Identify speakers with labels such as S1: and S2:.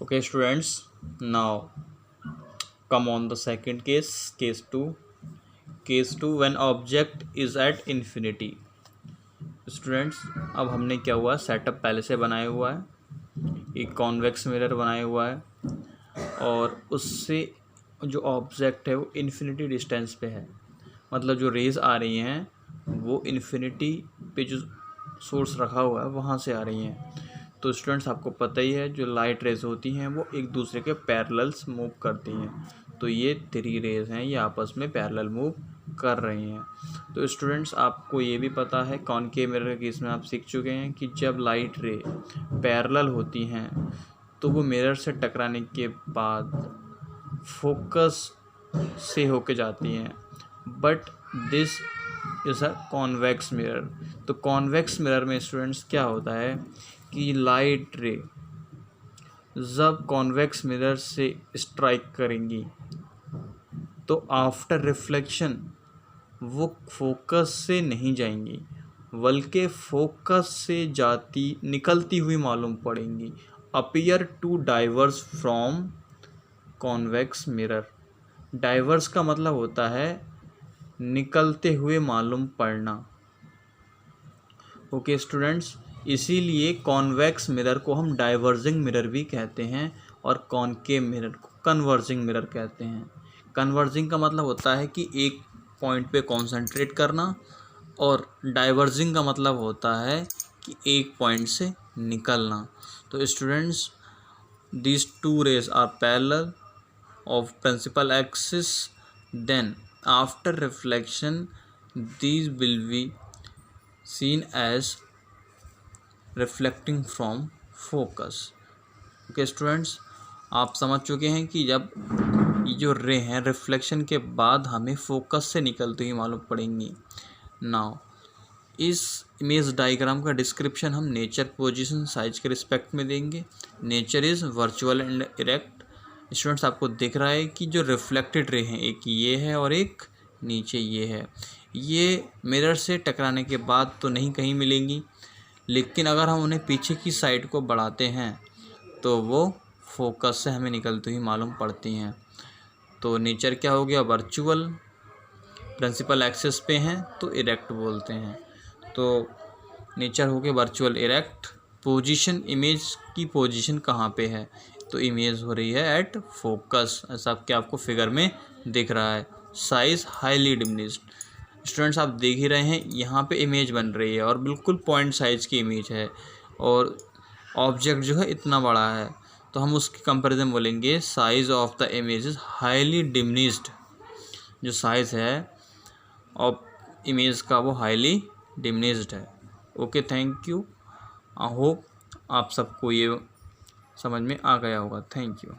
S1: Okay, students, now come on the second case, case 2. Case 2 when object is at infinity. Students, अब हमने क्या हुआ, setup पहले से बनाया हुआ है, एक कॉन्वेक्स मिरर बनाया हुआ है और उससे जो ऑब्जेक्ट है वो इन्फिनिटी डिस्टेंस पे है, मतलब जो रेज आ रही हैं वो इन्फिनिटी पे जो सोर्स रखा हुआ है वहाँ से आ रही हैं। तो स्टूडेंट्स, आपको पता ही है जो लाइट रेज होती हैं वो एक दूसरे के पैरेलल्स मूव करती हैं। तो ये 3 रेज हैं, ये आपस में पैरेलल मूव कर रही हैं। तो स्टूडेंट्स, आपको ये भी पता है कॉनकेव मिरर के केस में आप सीख चुके हैं कि जब लाइट रे पैरेलल होती हैं तो वो मिरर से टकराने के बाद फोकस से होके जाती हैं, but this is a convex mirror. तो कॉन्वेक्स मिरर में स्टूडेंट्स क्या होता है कि लाइट रे जब कॉन्वेक्स मिरर से स्ट्राइक करेंगी तो आफ्टर रिफ्लेक्शन वो फोकस से नहीं जाएंगी बल्कि फोकस से निकलती हुई मालूम पड़ेंगी। Appear to diverse from convex mirror. Diverse का मतलब होता है निकलते हुए मालूम पड़ना। ओके स्टूडेंट्स, इसीलिए कॉन्वेक्स मिरर को हम डाइवर्जिंग मिरर भी कहते हैं और कॉनकेव मिरर को कन्वर्जिंग मिरर कहते हैं। कन्वर्जिंग का मतलब होता है कि एक पॉइंट पे कॉन्सेंट्रेट करना और डाइवर्जिंग का मतलब होता है कि एक पॉइंट से निकलना। तो students, these two rays are parallel of principal axis, then after reflection these will be seen as reflecting from focus. Okay students, आप समझ चुके हैं कि जब ये जो रे हैं रिफ्लेक्शन के बाद हमें फोकस से निकलती हुई मालूम पड़ेंगी। नाउ इस इमेज डायग्राम का डिस्क्रिप्शन हम नेचर, पोजीशन, साइज के रिस्पेक्ट में देंगे। Nature is virtual and erect. Students, आपको दिख रहा है कि जो रिफ्लेक्टेड रे हैं एक ये है और एक नीचे ये है। ये मिरर से टकराने के बाद तो नहीं कहीं मिलेंगी, लेकिन अगर हम उन्हें पीछे की साइड को बढ़ाते हैं तो वो फोकस से हमें निकलती हुई मालूम पड़ती हैं। तो नेचर क्या हो गया, वर्चुअल, प्रिंसिपल एक्सिस पे हैं तो इरेक्ट बोलते हैं। तो नेचर हो गया वर्चुअल इरेक्ट। पोजीशन, इमेज की पोजीशन कहाँ पे है, तो इमेज हो रही है एट फोकस, ऐसा आपको फिगर में दिख रहा है। Size highly diminished. स्टूडेंट्स, आप देख ही रहे हैं यहाँ पे इमेज बन रही है और बिल्कुल पॉइंट साइज की इमेज है और ऑब्जेक्ट जो है इतना बड़ा है, तो हम उसकी कंपैरिजन बोलेंगे size of the image is highly diminished. जो साइज़ है ऑफ इमेज का वो हाईली डिमिनिश्ड है। Okay, thank you. I hope आप सबको ये समझ में आ गया होगा। Thank you.